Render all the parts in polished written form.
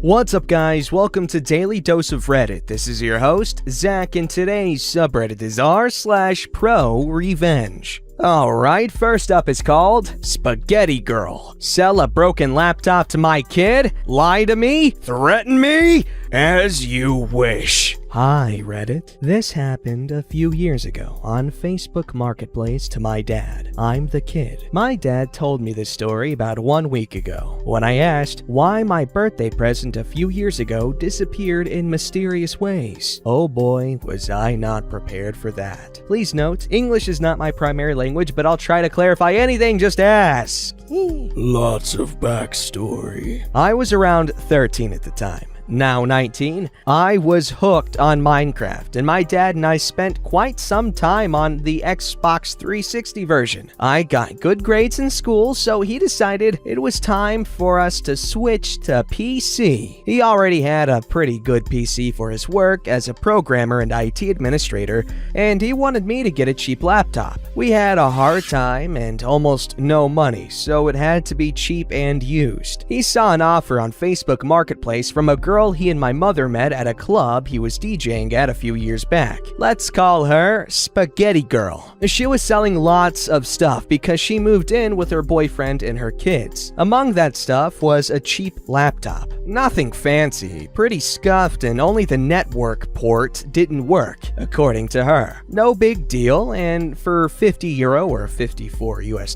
What's up, guys? Welcome to Daily Dose of Reddit. This is your host, Zach, and today's subreddit is r/ProRevenge. Alright, first up is called Spaghetti Girl. Sell a broken laptop to my kid? Lie to me? Threaten me? As you wish. Hi, Reddit. This happened a few years ago on Facebook Marketplace to my dad. I'm the kid. My dad told me this story about 1 week ago when I asked why my birthday present a few years ago disappeared in mysterious ways. Oh boy, was I not prepared for that. Please note, English is not my primary language, but I'll try to clarify anything, just ask. Lots of backstory. I was around 13 at the time. Now 19, I was hooked on Minecraft, and my dad and I spent quite some time on the Xbox 360 version. I got good grades in school, so he decided it was time for us to switch to PC. He already had a pretty good PC for his work as a programmer and IT administrator, and he wanted me to get a cheap laptop. We had a hard time and almost no money, so it had to be cheap and used. He saw an offer on Facebook Marketplace from a girl he and my mother met at a club he was DJing at a few years back. Let's call her Spaghetti Girl. She was selling lots of stuff because she moved in with her boyfriend and her kids. Among that stuff was a cheap laptop. Nothing fancy, pretty scuffed, and only the network port didn't work, according to her. No big deal, and for €50 or $54 US,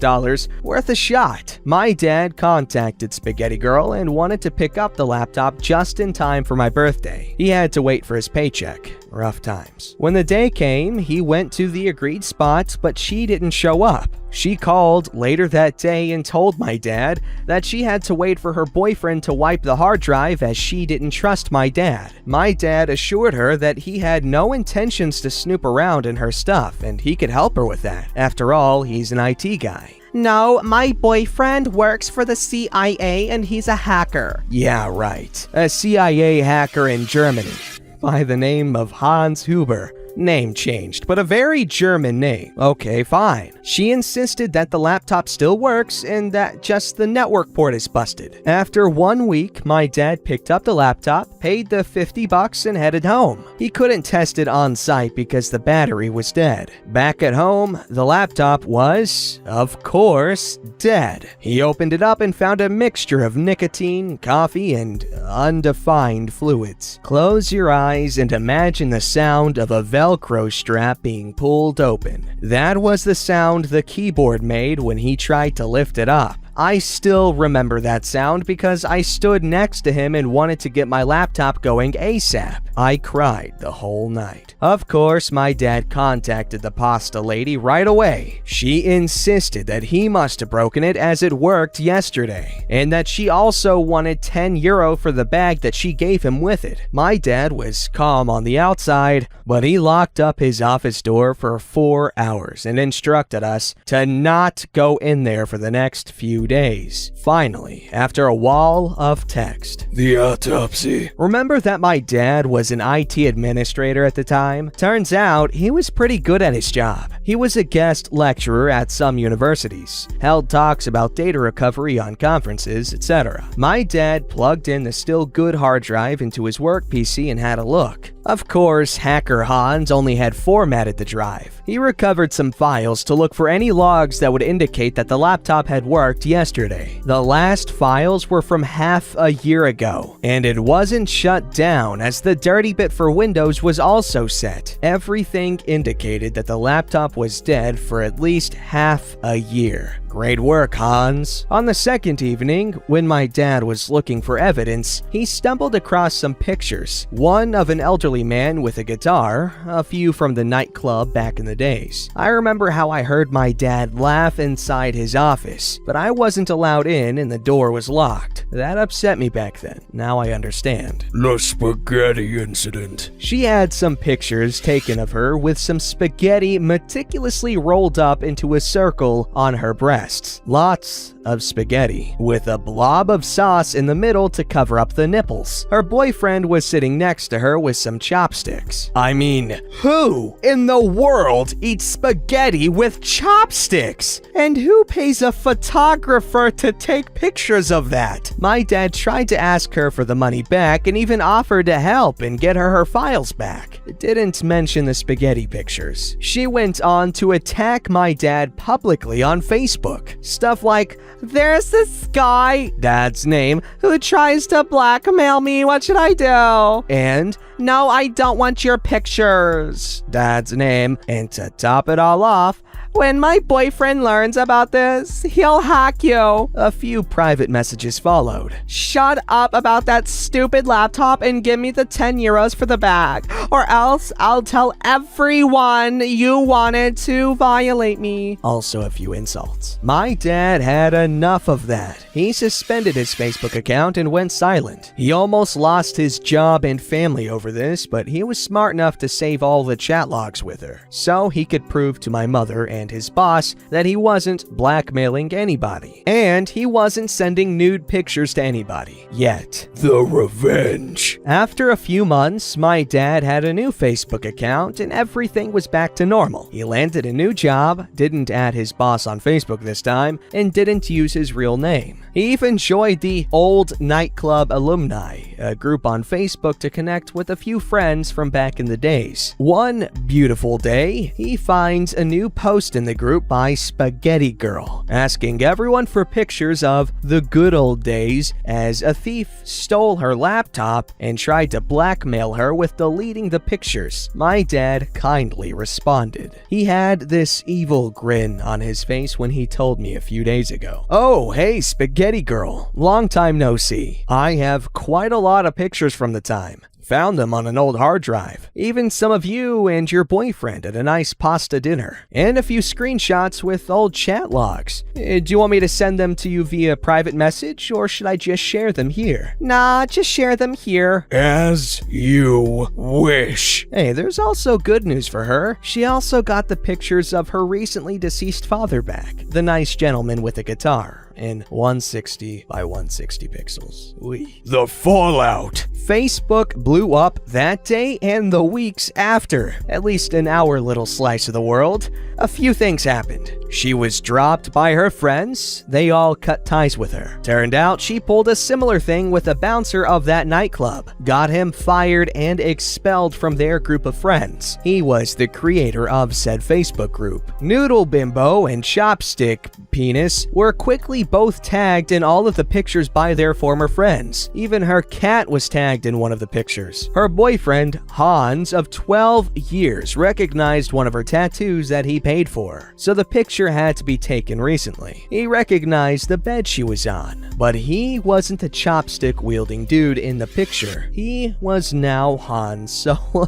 worth a shot. My dad contacted Spaghetti Girl and wanted to pick up the laptop just in time for my birthday. He had to wait for his paycheck. Rough times. When the day came, he went to the agreed spot, but she didn't show up. She called later that day and told my dad that she had to wait for her boyfriend to wipe the hard drive as she didn't trust my dad. My dad assured her that he had no intentions to snoop around in her stuff and he could help her with that. After all, he's an IT guy. No, my boyfriend works for the CIA and he's a hacker. Yeah, right. A CIA hacker in Germany by the name of Hans Huber. Name changed, but a very German name. Okay, fine. She insisted that the laptop still works and that just the network port is busted. After 1 week, my dad picked up the laptop, paid the $50 and headed home. He couldn't test it on site because the battery was dead. Back at home, the laptop was, of course, dead. He opened it up and found a mixture of nicotine, coffee, and undefined fluids. Close your eyes and imagine the sound of a Velcro strap being pulled open. That was the sound the keyboard made when he tried to lift it up. I still remember that sound because I stood next to him and wanted to get my laptop going ASAP. I cried the whole night. Of course, my dad contacted the pasta lady right away. She insisted that he must have broken it as it worked yesterday, and that she also wanted €10 for the bag that she gave him with it. My dad was calm on the outside, but he locked up his office door for 4 hours and instructed us to not go in there for the next few days. Finally, after a wall of text. The autopsy. Remember that my dad was an IT administrator at the time? Turns out he was pretty good at his job. He was a guest lecturer at some universities, held talks about data recovery on conferences, etc. My dad plugged in the still good hard drive into his work PC and had a look. Of course, hacker Hans only had formatted the drive. He recovered some files to look for any logs that would indicate that the laptop had worked yesterday. The last files were from half a year ago, and it wasn't shut down as the dirty bit for Windows was also set. Everything indicated that the laptop was dead for at least half a year. Great work, Hans. On the second evening, when my dad was looking for evidence, he stumbled across some pictures. One of an elderly man with a guitar, a few from the nightclub back in the days. I remember how I heard my dad laugh inside his office, but I wasn't allowed in and the door was locked. That upset me back then. Now I understand. The spaghetti incident. She had some pictures taken of her with some spaghetti meticulously rolled up into a circle on her breasts. Lots of spaghetti, with a blob of sauce in the middle to cover up the nipples. Her boyfriend was sitting next to her with some chopsticks. I mean, who in the world eats spaghetti with chopsticks? And who pays a photographer to take pictures of that? My dad tried to ask her for the money back and even offered to help and get her files back. It didn't mention the spaghetti pictures. She went on to attack my dad publicly on Facebook. Stuff like, "There's this guy," dad's name, "who tries to blackmail me. What should I do?" And, "No, I don't want your pictures," dad's name. And to top it all off, "When my boyfriend learns about this, he'll hack you." A few private messages followed. "Shut up about that stupid laptop and give me the 10 euros for the bag, or else I'll tell everyone you wanted to violate me." Also a few insults. My dad had enough of that. He suspended his Facebook account and went silent. He almost lost his job and family over this, but he was smart enough to save all the chat logs with her, so he could prove to my mother and his boss that he wasn't blackmailing anybody, and he wasn't sending nude pictures to anybody yet. The revenge. After a few months, my dad had a new Facebook account and everything was back to normal. He landed a new job, didn't add his boss on Facebook this time, and didn't use his real name. He even joined the Old Nightclub Alumni, a group on Facebook to connect with a few friends from back in the days. One beautiful day, he finds a new post in the group by Spaghetti Girl, asking everyone for pictures of the good old days as a thief stole her laptop and tried to blackmail her with deleting the pictures. My dad kindly responded. He had this evil grin on his face when he told me a few days ago, "Oh, hey, Spaghetti Girl, long time no see. I have quite a lot of pictures from the time. Found them on an old hard drive. Even some of you and your boyfriend at a nice pasta dinner. And a few screenshots with old chat logs. Do you want me to send them to you via private message, or should I just share them here?" "Nah, just share them here." As you wish. Hey, there's also good news for her. She also got the pictures of her recently deceased father back. The nice gentleman with a guitar. In 160 by 160 pixels. Wee. The fallout. Facebook blew up that day and the weeks after. At least in our little slice of the world. A few things happened. She was dropped by her friends. They all cut ties with her. Turned out she pulled a similar thing with a bouncer of that nightclub. Got him fired and expelled from their group of friends. He was the creator of said Facebook group. Noodle Bimbo and Chopstick Penis were quickly both tagged in all of the pictures by their former friends. Even her cat was tagged in one of the pictures. Her boyfriend, Hans, of 12 years, recognized one of her tattoos that he paid for, so the picture had to be taken recently. He recognized the bed she was on, but he wasn't the chopstick-wielding dude in the picture. He was now Han Solo.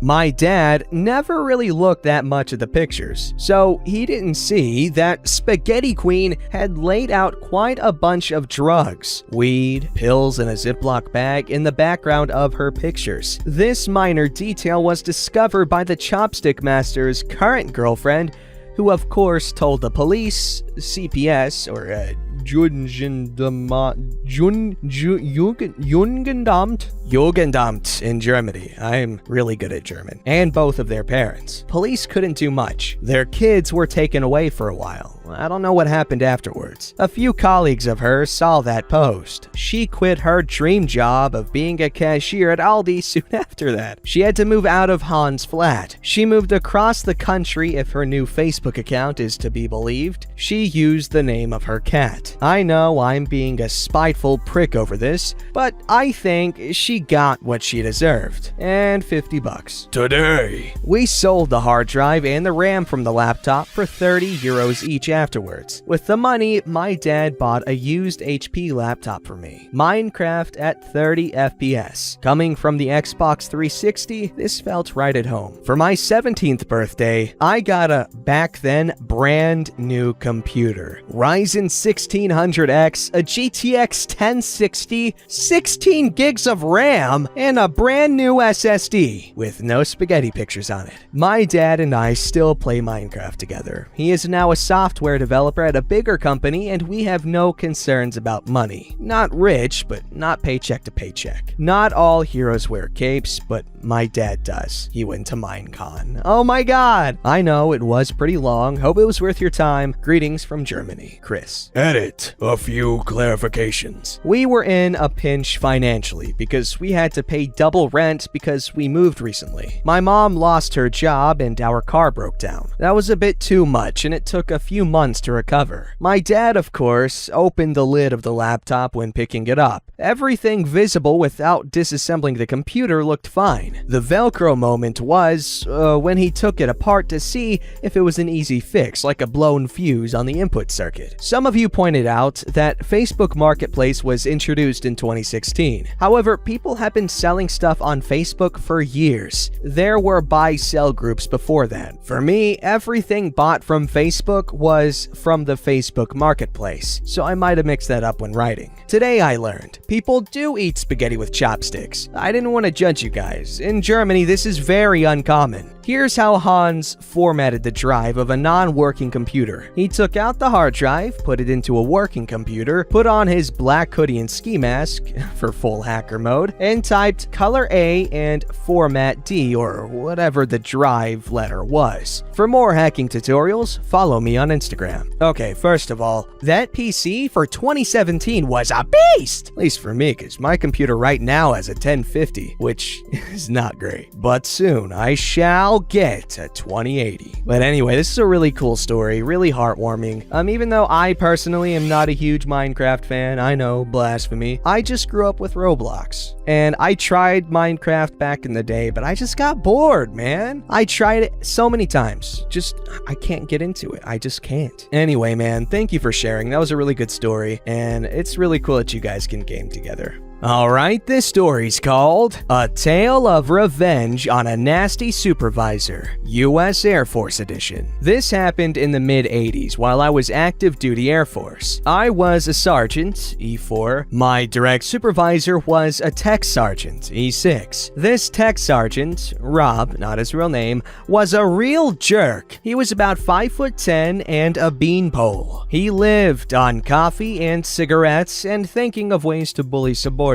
My dad never really looked that much at the pictures, so he didn't see that Spaghetti Queen had laid out quite a bunch of drugs, weed, pills in a Ziploc bag in the background of her pictures. This minor detail was discovered by the Chopstick Master's current girlfriend, who of course told the police, CPS, or Jugendamt in Germany. I'm really good at German. And both of their parents. Police couldn't do much. Their kids were taken away for a while. I don't know what happened afterwards. A few colleagues of hers saw that post. She quit her dream job of being a cashier at Aldi soon after that. She had to move out of Han's flat. She moved across the country if her new Facebook account is to be believed. She used the name of her cat. I know I'm being a spiteful prick over this, but I think she got what she deserved. And $50. Today. We sold the hard drive and the RAM from the laptop for 30 euros each afterwards. With the money, my dad bought a used HP laptop for me. Minecraft at 30 FPS. Coming from the Xbox 360, this felt right at home. For my 17th birthday, I got a back then brand new computer. Ryzen 16 1600X, a GTX 1060, 16 gigs of RAM, and a brand new SSD with no spaghetti pictures on it. My dad and I still play Minecraft together. He is now a software developer at a bigger company, and we have no concerns about money. Not rich, but not paycheck to paycheck. Not all heroes wear capes, but my dad does. He went to Minecon. Oh my god! I know, it was pretty long. Hope it was worth your time. Greetings from Germany. Chris. Edit. A few clarifications. We were in a pinch financially because we had to pay double rent because we moved recently. My mom lost her job and our car broke down. That was a bit too much and it took a few months to recover. My dad, of course, opened the lid of the laptop when picking it up. Everything visible without disassembling the computer looked fine. The Velcro moment was when he took it apart to see if it was an easy fix, like a blown fuse on the input circuit. Some of you pointed out that Facebook Marketplace was introduced in 2016. However, people have been selling stuff on Facebook for years. There were buy-sell groups before that. For me, everything bought from Facebook was from the Facebook Marketplace, so I might have mixed that up when writing. Today I learned, people do eat spaghetti with chopsticks. I didn't want to judge you guys. In Germany, this is very uncommon. Here's how Hans formatted the drive of a non-working computer. He took out the hard drive, put it into a working computer, put on his black hoodie and ski mask for full hacker mode, and typed color A and format D or whatever the drive letter was. For more hacking tutorials, follow me on Instagram. Okay, first of all, that PC for 2017 was a beast! At least for me, because my computer right now has a 1050, which is not great. But soon, I shall get a 2080. But anyway, this is a really cool story, really heartwarming. Even though I personally am not a huge Minecraft fan, I know, blasphemy, I just grew up with Roblox. And I tried Minecraft back in the day, but I just got bored, man. I tried it so many times. I can't get into it. I just can't. Anyway, man, thank you for sharing. That was a really good story, and it's really cool that you guys can game together. Alright, this story's called A Tale of Revenge on a Nasty Supervisor, U.S. Air Force Edition. This happened in the mid-80s while I was active duty Air Force. I was a sergeant, E4. My direct supervisor was a tech sergeant, E6. This tech sergeant, Rob, not his real name, was a real jerk. He was about 5'10" and a beanpole. He lived on coffee and cigarettes and thinking of ways to bully subordinates.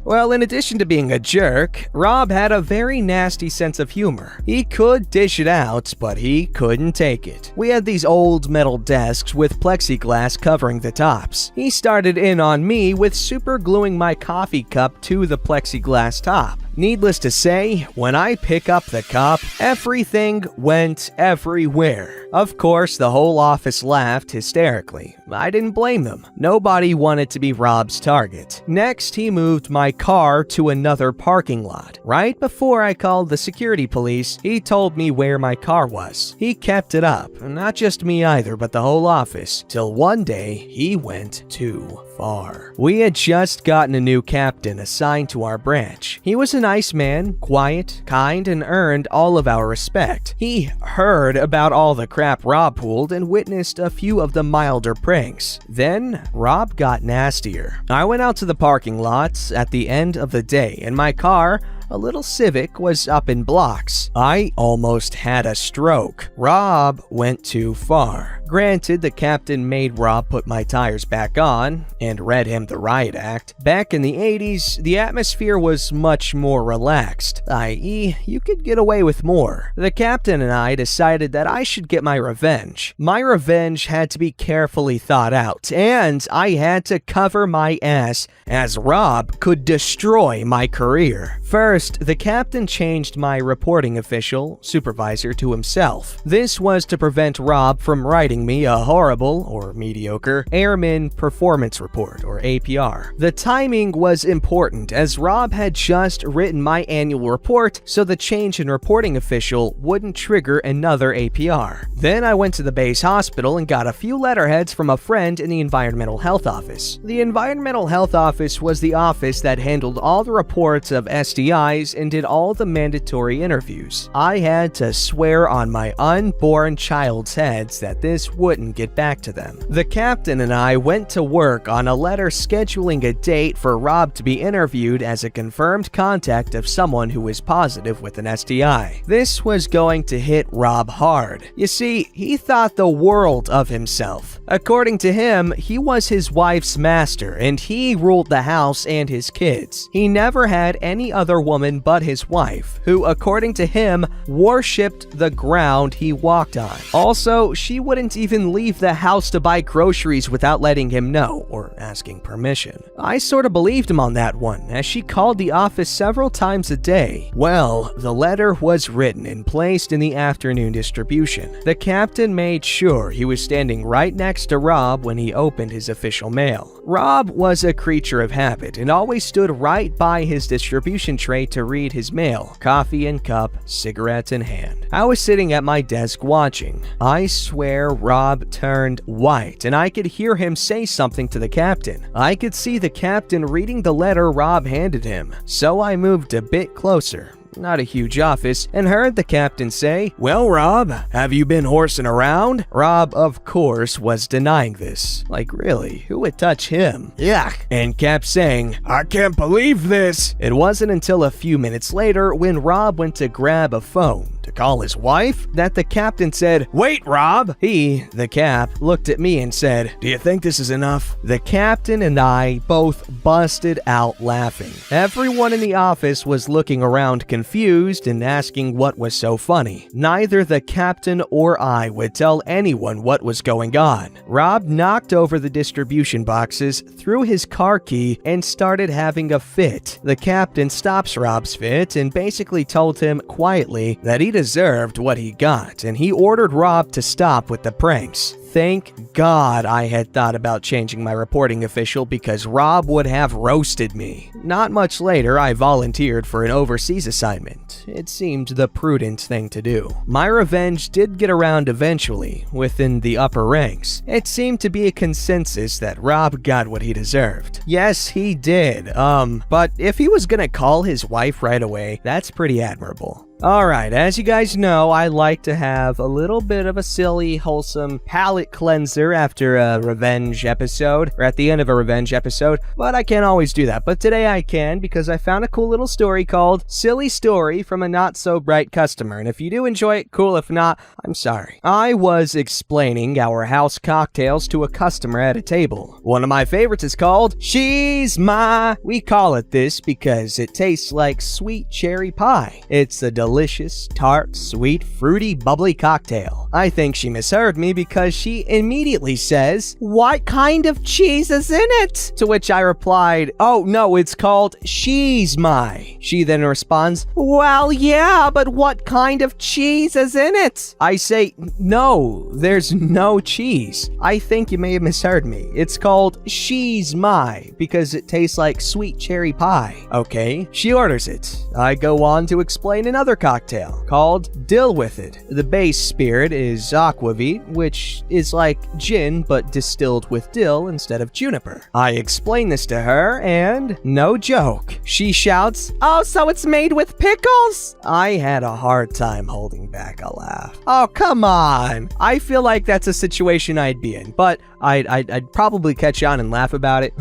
Well, in addition to being a jerk, Rob had a very nasty sense of humor. He could dish it out, but he couldn't take it. We had these old metal desks with plexiglass covering the tops. He started in on me with super gluing my coffee cup to the plexiglass top. Needless to say, when I pick up the cup, everything went everywhere. Of course, the whole office laughed hysterically. I didn't blame them. Nobody wanted to be Rob's target. Next, he moved my car to another parking lot. Right before I called the security police, he told me where my car was. He kept it up, not just me either, but the whole office, till one day he went too far. We had just gotten a new captain assigned to our branch. He was a nice man, quiet, kind, and earned all of our respect. He heard about all the crap Rob pulled and witnessed a few of the milder pranks. Then, Rob got nastier. I went out to the parking lot at the end of the day, and my car, a little Civic, was up in blocks. I almost had a stroke. Rob went too far. Granted, the captain made Rob put my tires back on and read him the riot act. Back in the 80s, the atmosphere was much more relaxed, i.e., you could get away with more. The captain and I decided that I should get my revenge. My revenge had to be carefully thought out, and I had to cover my ass as Rob could destroy my career. First, the captain changed my reporting official, supervisor, to himself. This was to prevent Rob from writing me a horrible, or mediocre, Airman Performance Report, or APR. The timing was important, as Rob had just written my annual report, so the change in reporting official wouldn't trigger another APR. Then I went to the base hospital and got a few letterheads from a friend in the Environmental Health Office. The Environmental Health Office was the office that handled all the reports of STIs guys and did all the mandatory interviews. I had to swear on my unborn child's heads that this wouldn't get back to them. The captain and I went to work on a letter scheduling a date for Rob to be interviewed as a confirmed contact of someone who was positive with an STI. This was going to hit Rob hard. You see, he thought the world of himself. According to him, he was his wife's master and he ruled the house and his kids. He never had any other woman but his wife, who, according to him, worshipped the ground he walked on. Also, she wouldn't even leave the house to buy groceries without letting him know or asking permission. I sort of believed him on that one, as she called the office several times a day. Well, the letter was written and placed in the afternoon distribution. The captain made sure he was standing right next to Rob when he opened his official mail. Rob was a creature of habit and always stood right by his distribution tray to read his mail, coffee in cup, cigarette in hand. I was sitting at my desk watching. I swear Rob turned white and I could hear him say something to the captain. I could see the captain reading the letter Rob handed him, so I moved a bit closer. Not a huge office, and heard the captain say, Well, Rob, have you been horsing around? Rob, of course, was denying this. Like, really, who would touch him? Yuck. And kept saying, I can't believe this. It wasn't until a few minutes later, when Rob went to grab a phone to call his wife, that the captain said, Wait, Rob. He, the cap, looked at me and said, Do you think this is enough? The captain and I both busted out laughing. Everyone in the office was looking around confused and asking what was so funny. Neither the captain or I would tell anyone what was going on. Rob knocked over the distribution boxes, threw his car key, and started having a fit. The captain stops Rob's fit and basically told him quietly that he deserved what he got, and he ordered Rob to stop with the pranks. Thank God I had thought about changing my reporting official because Rob would have roasted me. Not much later, I volunteered for an overseas assignment. It seemed the prudent thing to do. My revenge did get around eventually, within the upper ranks. It seemed to be a consensus that Rob got what he deserved. Yes, he did. But if he was gonna call his wife right away, that's pretty admirable. Alright, as you guys know, I like to have a little bit of a silly, wholesome palate cleanser after a revenge episode, or at the end of a revenge episode, but I can't always do that. But today I can, because I found a cool little story called Silly Story from a Not-So-Bright Customer, and if you do enjoy it, cool. If not, I'm sorry. I was explaining our house cocktails to a customer at a table. One of my favorites is called She's My. We call it this because it tastes like sweet cherry pie. It's a delicious, tart, sweet, fruity, bubbly cocktail. I think she misheard me because she immediately says, "What kind of cheese is in it?" To which I replied, "Oh no, it's called She's My." She then responds, "Well, yeah, but what kind of cheese is in it?" I say, "No, there's no cheese. I think you may have misheard me. It's called She's My because it tastes like sweet cherry pie." Okay, she orders it. I go on to explain another cocktail called Dill With It. The base spirit is aquavit, which is like gin but distilled with dill instead of juniper. I explain this to her and, no joke, she shouts, "Oh, so it's made with pickles?" I had a hard time holding back a laugh. Oh, come on. I feel like that's a situation I'd be in, but I'd probably catch on and laugh about it.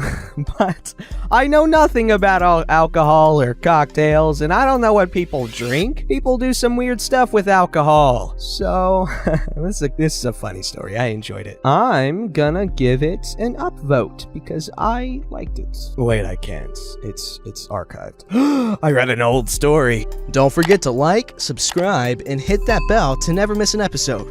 But I know nothing about alcohol or cocktails, and I don't know what people drink. People do some weird stuff with alcohol. So, this is a funny story. I enjoyed it. I'm gonna give it an upvote because I liked it. Wait, I can't. It's archived. I read an old story. Don't forget to like, subscribe, and hit that bell to never miss an episode.